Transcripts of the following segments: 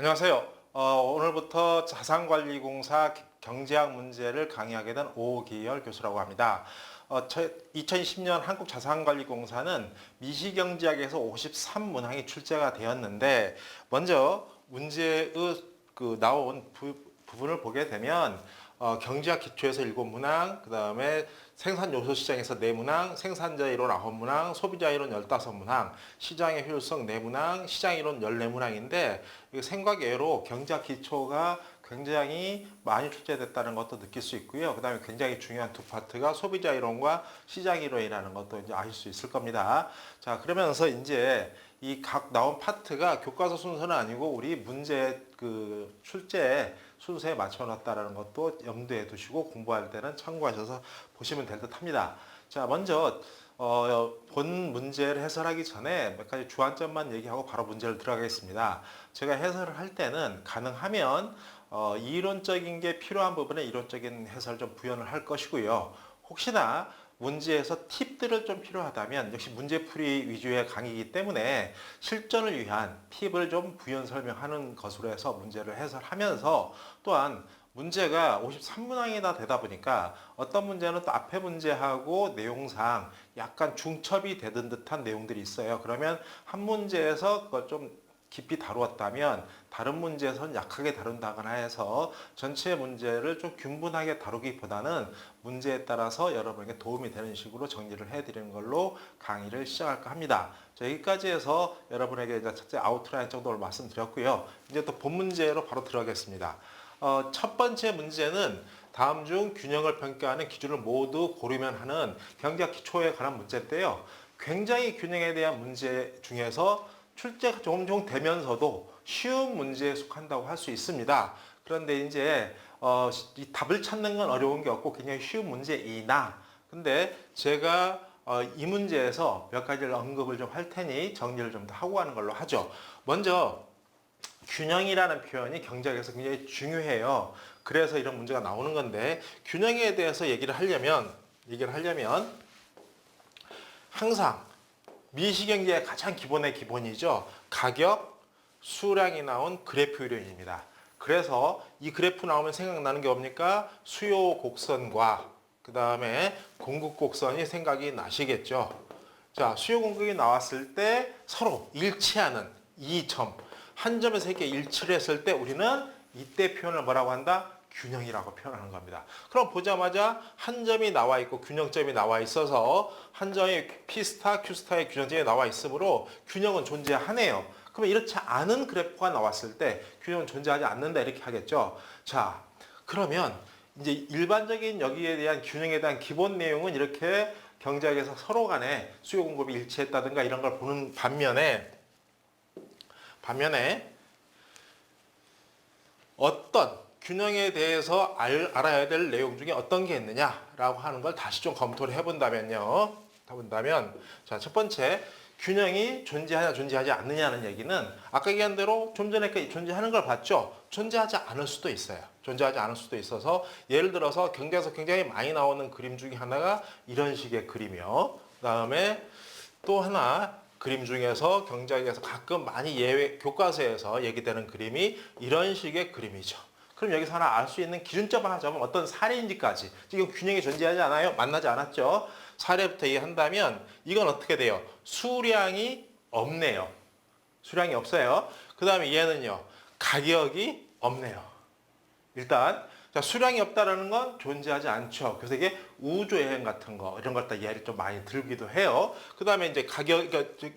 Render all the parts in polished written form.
안녕하세요. 오늘부터 자산관리공사 경제학 문제를 강의하게 된 오기열 교수라고 합니다. 2010년 한국자산관리공사는 미시경제학에서 53문항이 출제가 되었는데 먼저 문제의 나온 부분을 보게 되면 경제학 기초에서 7문항, 그 다음에 생산요소 시장에서 4문항, 생산자 이론 9문항, 소비자 이론 15문항, 시장의 효율성 4문항, 시장 이론 14문항인데 생각외로 경제학 기초가 굉장히 많이 출제됐다는 것도 느낄 수 있고요. 그 다음에 굉장히 중요한 두 파트가 소비자 이론과 시장 이론이라는 것도 이제 아실 수 있을 겁니다. 자, 그러면서 이제 이 각 나온 파트가 교과서 순서는 아니고 우리 문제 출제 순서에 맞춰놨다는 것도 염두에 두시고 공부할 때는 참고하셔서 보시면 될 듯 합니다. 자, 먼저 본 문제를 해설하기 전에 몇 가지 주안점만 얘기하고 바로 문제를 들어가겠습니다. 제가 해설을 할 때는 가능하면 이론적인 게 필요한 부분에 이론적인 해설 좀 부연을 할 것이고요. 혹시나 문제에서 팁들을 좀 필요하다면 역시 문제풀이 위주의 강의이기 때문에 실전을 위한 팁을 좀 부연 설명하는 것으로 해서 문제를 해설하면서 또한 문제가 53문항이나 되다 보니까 어떤 문제는 또 앞에 문제하고 내용상 약간 중첩이 되는 듯한 내용들이 있어요. 그러면 한 문제에서 그걸 좀 깊이 다루었다면 다른 문제에서는 약하게 다룬다거나 해서 전체 문제를 좀 균분하게 다루기보다는 문제에 따라서 여러분에게 도움이 되는 식으로 정리를 해드리는 걸로 강의를 시작할까 합니다. 자, 여기까지 해서 여러분에게 이제 첫째 아웃라인 정도를 말씀드렸고요. 이제 또 본 문제로 바로 들어가겠습니다. 첫 번째 문제는 다음 중 균형을 평가하는 기준을 모두 고르면 하는 경제학 기초에 관한 문제인데요. 굉장히 균형에 대한 문제 중에서 출제가 종종 되면서도 쉬운 문제에 속한다고 할 수 있습니다. 그런데 이제 이 답을 찾는 건 어려운 게 없고 굉장히 쉬운 문제이나 근데 제가 이 문제에서 몇 가지를 언급을 좀 할 테니 정리를 좀 더 하고 가는 걸로 하죠. 먼저 균형이라는 표현이 경제학에서 굉장히 중요해요. 그래서 이런 문제가 나오는 건데 균형에 대해서 얘기를 하려면 항상 미시경제의 가장 기본의 기본이죠. 가격, 수량이 나온 그래프 이론입니다. 그래서 이 그래프 나오면 생각나는 게 뭡니까? 수요 곡선과 그 다음에 공급 곡선이 생각이 나시겠죠. 자, 수요 공급이 나왔을 때 서로 일치하는 이 점, 한 점에서 이렇게 일치를 했을 때 우리는 이때 표현을 뭐라고 한다? 균형이라고 표현하는 겁니다. 그럼 보자마자 한 점이 나와 있고 균형점이 나와 있어서 한 점이 P스타, Q스타의 균형점이 나와 있으므로 균형은 존재하네요. 그러면 이렇지 않은 그래프가 나왔을 때 균형은 존재하지 않는다 이렇게 하겠죠. 자, 그러면 이제 일반적인 여기에 대한 균형에 대한 기본 내용은 이렇게 경제학에서 서로 간에 수요 공급이 일치했다든가 이런 걸 보는 반면에 어떤 균형에 대해서 알아야 될 내용 중에 어떤 게 있느냐라고 하는 걸 다시 좀 검토를 해본다면 자, 첫 번째 균형이 존재하냐 존재하지 않느냐는 얘기는 아까 얘기한 대로 좀 전에 존재하는 걸 봤죠. 존재하지 않을 수도 있어요. 존재하지 않을 수도 있어서 예를 들어서 경제에서 굉장히 많이 나오는 그림 중에 하나가 이런 식의 그림이요. 그다음에 또 하나 그림 중에서 경제학에서 가끔 많이 교과서에서 얘기되는 그림이 이런 식의 그림이죠. 그럼 여기서 하나 알 수 있는 기준점 하나 잡으면 어떤 사례인지까지 지금 균형이 존재하지 않아요? 만나지 않았죠? 사례부터 이해한다면 이건 어떻게 돼요? 수량이 없네요. 수량이 없어요. 그 다음에 얘는요. 가격이 없네요. 일단 자, 수량이 없다라는 건 존재하지 않죠. 그래서 이게 우주여행 같은 거 이런 걸 다 예를 좀 많이 들기도 해요. 그 다음에 이제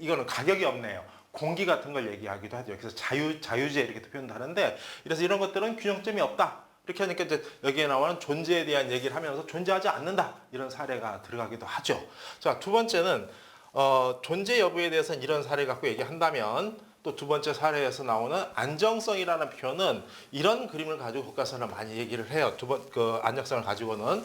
이거는 가격이 없네요. 공기 같은 걸 얘기하기도 하죠. 그래서 자유제 이렇게 표현도 하는데 이래서 이런 것들은 균형점이 없다. 이렇게 하니까 이제 여기에 나오는 존재에 대한 얘기를 하면서 존재하지 않는다. 이런 사례가 들어가기도 하죠. 자, 두 번째는 존재 여부에 대해서는 이런 사례 갖고 얘기한다면 또 두 번째 사례에서 나오는 안정성이라는 표현은 이런 그림을 가지고 교과서는 많이 얘기를 해요. 안정성을 가지고는.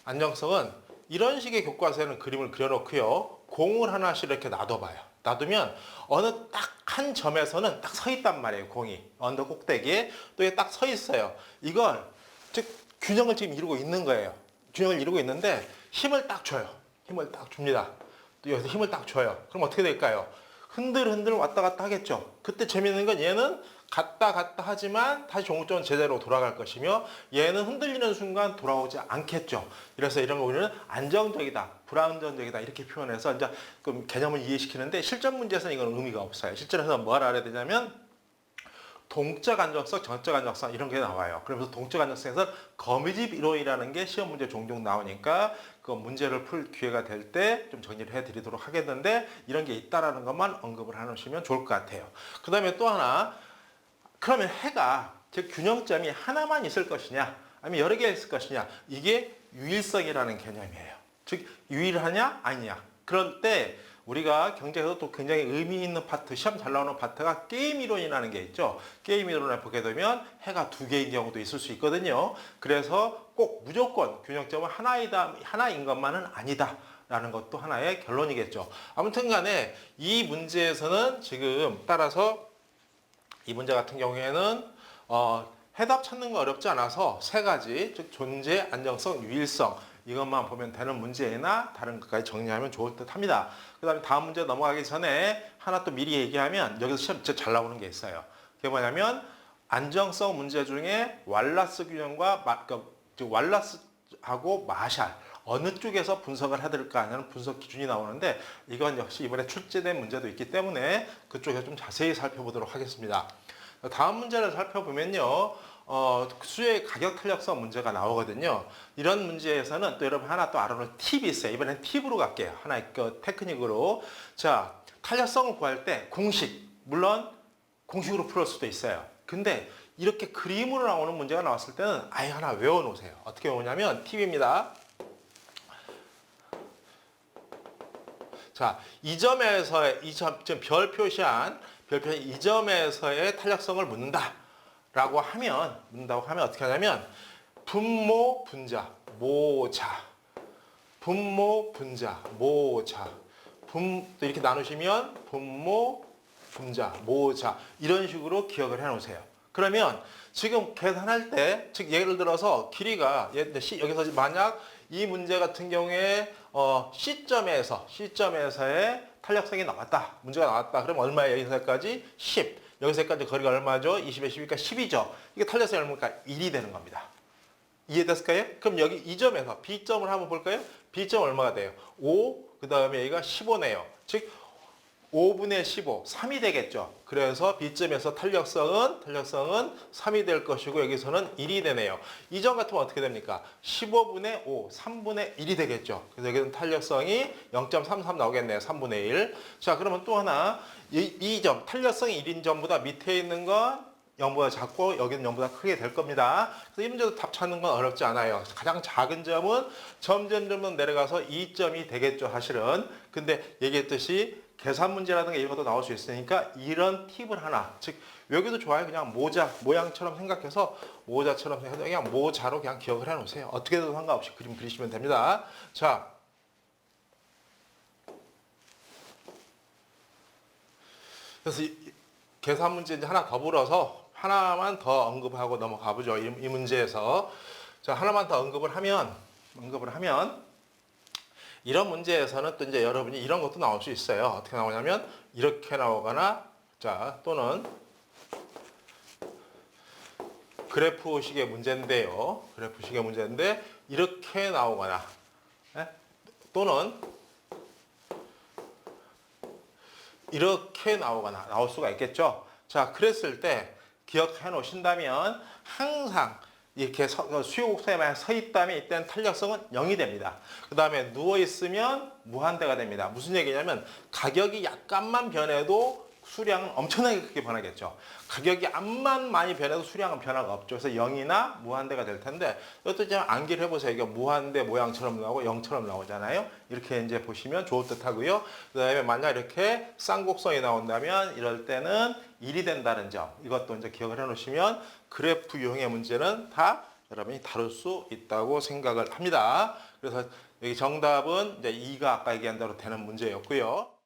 안정성은 이런 식의 교과서에는 그림을 그려놓고요. 공을 하나씩 이렇게 놔둬봐요. 놔두면 어느 딱 한 점에서는 딱 서 있단 말이에요. 공이. 언덕 꼭대기에 또 이게 딱 서 있어요. 이걸 즉 균형을 지금 이루고 있는 거예요. 균형을 이루고 있는데 힘을 딱 줘요. 힘을 딱 줍니다. 또 여기서 힘을 딱 줘요. 그럼 어떻게 될까요? 흔들흔들 왔다 갔다 하겠죠. 그때 재밌는 건 얘는 갔다 갔다 하지만 다시 종점은 제대로 돌아갈 것이며 얘는 흔들리는 순간 돌아오지 않겠죠. 그래서 이런 거 우리는 안정적이다, 불안정적이다 이렇게 표현해서 이제 그 개념을 이해시키는데 실전 문제에서는 이건 의미가 없어요. 실전에서 뭘 알아야 되냐면 동적 안정성, 전적 안정성 이런 게 나와요. 그러면서 동적 안정성에서 거미집 이론이라는 게 시험 문제 종종 나오니까 그 문제를 풀 기회가 될 때 좀 정리를 해드리도록 하겠는데 이런 게 있다라는 것만 언급을 해놓으시면 좋을 것 같아요. 그 다음에 또 하나, 그러면 해가 즉 균형점이 하나만 있을 것이냐 아니면 여러 개 있을 것이냐, 이게 유일성이라는 개념이에요. 즉 유일하냐 아니냐. 그럴 때 우리가 경제에서 또 굉장히 의미 있는 파트, 시험 잘 나오는 파트가 게임 이론이라는 게 있죠. 게임 이론을 보게 되면 해가 두 개인 경우도 있을 수 있거든요. 그래서 꼭 무조건 균형점은 하나인 것만은 아니다 라는 것도 하나의 결론이겠죠. 아무튼 간에 이 문제에서는 지금 따라서 이 문제 같은 경우에는 해답 찾는 거 어렵지 않아서 세 가지, 즉 존재, 안정성, 유일성 이것만 보면 되는 문제나 다른 것까지 정리하면 좋을 듯 합니다. 그 다음에 다음 문제 넘어가기 전에 하나 또 미리 얘기하면 여기서 시험 진짜 잘 나오는 게 있어요. 그게 뭐냐면 안정성 문제 중에 왈라스 균형과 왈라스하고 마샬 어느 쪽에서 분석을 해야 될까 하는 분석 기준이 나오는데 이건 역시 이번에 출제된 문제도 있기 때문에 그쪽에서 좀 자세히 살펴보도록 하겠습니다. 다음 문제를 살펴보면요. 수요의 가격 탄력성 문제가 나오거든요. 이런 문제에서는 또 여러분 하나 또 알아놓을 팁이 있어요. 이번엔 팁으로 갈게요. 하나의 그 테크닉으로. 자, 탄력성을 구할 때 공식, 물론 공식으로 풀을 수도 있어요. 근데 이렇게 그림으로 나오는 문제가 나왔을 때는 아예 하나 외워놓으세요. 어떻게 외우냐면 팁입니다. 자, 이 점에서의 지금 별 표시한 이 점에서의 탄력성을 문다고 하면 어떻게 하냐면 분모 분자 모자 분모 분자 모자 또 이렇게 나누시면 분모 분자 모자 이런 식으로 기억을 해 놓으세요. 그러면 지금 계산할 때, 즉 예를 들어서 길이가 여기서 만약 이 문제 같은 경우에 C점에서의 탄력성이 나왔다. 문제가 나왔다. 그럼 얼마예요? 여기서까지 10. 여기서까지 거리가 얼마죠? 20에 10이니까 10이죠. 이게 탄력성이 얼마니까 1이 되는 겁니다. 이해됐을까요? 그럼 여기 이 점에서 B점을 한번 볼까요? B점 얼마가 돼요? 5, 그 다음에 여기가 15네요. 즉 5분의 15, 3이 되겠죠. 그래서 B점에서 탄력성은 3이 될 것이고 여기서는 1이 되네요. 이 점 같으면 어떻게 됩니까? 15분의 5, 3분의 1이 되겠죠. 그래서 여기는 탄력성이 0.33 나오겠네요. 3분의 1. 자, 그러면 또 하나, 이 점, 탄력성이 1인 점보다 밑에 있는 건 0보다 작고 여기는 0보다 크게 될 겁니다. 그래서 이 문제도 답 찾는 건 어렵지 않아요. 가장 작은 점은 점점 내려가서 2점이 되겠죠, 사실은. 근데 얘기했듯이 계산 문제라든가 이런 것도 나올 수 있으니까 이런 팁을 하나, 즉 여기도 좋아요. 그냥 모자 모양처럼 생각해서 모자처럼 해서 그냥 모자로 그냥 기억을 해 놓으세요. 어떻게 해도 상관없이 그림 그리시면 됩니다. 자, 그래서 계산 문제 이제 하나 더 불어서 하나만 더 언급하고 넘어가 보죠. 이 문제에서. 자, 하나만 더 언급을 하면 이런 문제에서는 또 이제 여러분이 이런 것도 나올 수 있어요. 어떻게 나오냐면 이렇게 나오거나, 자, 또는 그래프식의 문제인데요. 그래프식의 문제인데 이렇게 나오거나, 또는 이렇게 나오거나 나올 수가 있겠죠. 자, 그랬을 때 기억해 놓으신다면 항상 이렇게 수요곡선에만 서 있다면 이때는 탄력성은 0이 됩니다. 그 다음에 누워있으면 무한대가 됩니다. 무슨 얘기냐면 가격이 약간만 변해도 수량은 엄청나게 크게 변하겠죠. 가격이 암만 많이 변해도 수량은 변화가 없죠. 그래서 0이나 무한대가 될 텐데 이것도 이제 암기를 해보세요. 이게 무한대 모양처럼 나오고 0처럼 나오잖아요. 이렇게 이제 보시면 좋을 듯 하고요. 그 다음에 만약 이렇게 쌍곡선이 나온다면 이럴 때는 1이 된다는 점. 이것도 이제 기억을 해 놓으시면 그래프 유형의 문제는 다 여러분이 다룰 수 있다고 생각을 합니다. 그래서 여기 정답은 이제 2가 아까 얘기한 대로 되는 문제였고요.